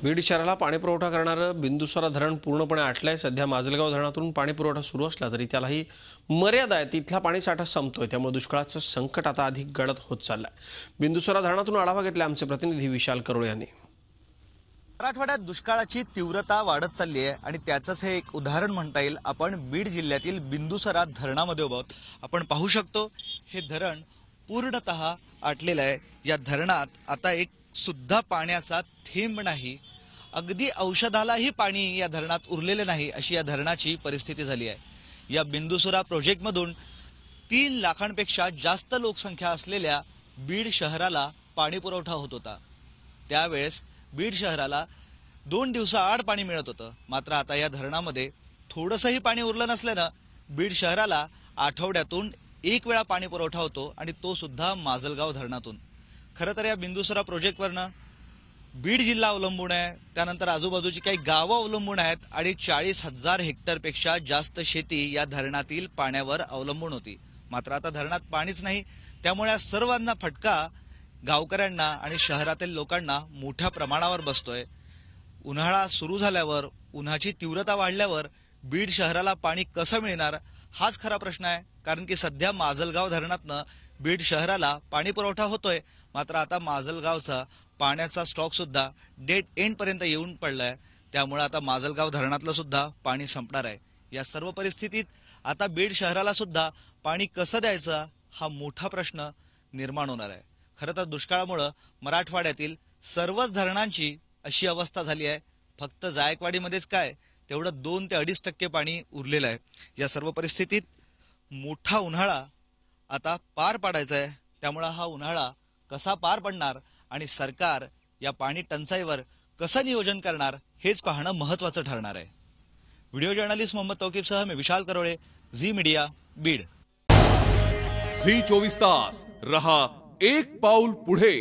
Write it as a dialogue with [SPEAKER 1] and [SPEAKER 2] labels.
[SPEAKER 1] बीड शहराला पाणी पुरवठा करणारं बिंदुसरा धरण पूर्णपणे आटलंय। सध्या माजलगाव धरणातून पाणी पुरवठा सुरू असला तरी त्यालाही मर्यादा आहे। तिथला पाणी साठा संपतोय, त्यामुळे दुष्काळाचं संकट आता अधिक गडद होत चाललंय। बिंदुसरा धरणातून आढावा घेतला आमचे प्रतिनिधी विशाल करोळे यांनी।
[SPEAKER 2] मराठवाड्यात दुष्काळाची तीव्रता वाढत चालली आहे आणि त्याचंच हे एक उदाहरण म्हणता येईल। आपण बीड जिल्ह्यातील बिंदुसरा धरणामध्ये उभा आहोत। आपण पाहू शकतो हे धरण पूर्णतः आटलेलं आहे। या धरणात आता एक सुद्धा पाण्याचा थेंब नाही, अगदी औषधालाही पाणी या धरणात उरलेले नाही, अशी या धरणाची परिस्थिती झाली आहे। या बिंदुसरा प्रोजेक्टमधून 3 लाखांपेक्षा जास्त लोकसंख्या असलेल्या बीड शहराला पाणी पुरवठा होत होता। त्यावेळेस बीड शहराला 2 दिवसाआड पाणी मिळत होतं। मात्र आता या धरणामध्ये थोडंसंही पाणी उरलं नसल्यानं बीड शहराला आठवड्यातून 1 वेळा पाणी पुरवठा होतो आणि तो सुद्धा माजलगाव धरणातून। खरं तर या बिंदुसरा प्रोजेक्टवरनं बीड जिल्हा अवलंबून आहे, त्यानंतर आजूबाजूची काही गावं अवलंबून आहेत आणि 40,000 हेक्टरपेक्षा जास्त शेती या धरणातील पाण्यावर अवलंबून होती। मात्र आता धरणात पाणीच नाही, त्यामुळे या सर्वांना फटका गावकऱ्यांना आणि शहरातील लोकांना मोठ्या प्रमाणावर बसतोय। उन्हाळा सुरू झाल्यावर, उन्हाची तीव्रता वाढल्यावर बीड शहराला पाणी कसं मिळणार हाच खरा प्रश्न आहे। कारण की सध्या माजलगाव धरणातनं बीड शहराला पाणी पुरवठा होतोय, मात्र आता माजलगावचा पाण्याचा स्टॉक सुद्धा डेड एंड पर्यंत येऊन पडलाय। त्यामुळे आता माजलगाव धरणातलं सुद्धा पाणी संपणार आहे। या सर्व परिस्थितीत आता बीड शहराला सुद्धा पाणी कसं द्यायचं हा मोठा प्रश्न निर्माण होणार आहे। खरं तर दुष्काळामुळे मराठवाड्यातील सर्वच धरणांची अशी अवस्था झाली आहे। फक्त जायकवाडीमध्येच काय तेवढं 2 ते 2.5% पाणी उरलेलं आहे। या सर्व परिस्थितीत मोठा उन्हाळा आता पार पाडायचा आहे। त्यामुळे हा उन्हाळा कसा पार पडणार आणि सरकार या पाणी टंचाईवर कसं नियोजन करणार हेच पाहणं महत्त्वाचं ठरणार आहे। व्हिडिओ जर्नलिस्ट मोहम्मद तौकीबसह मी Vishal Karole, Zee media, Beed.
[SPEAKER 3] Zee 24 तास रहा एक पाऊल पुढे।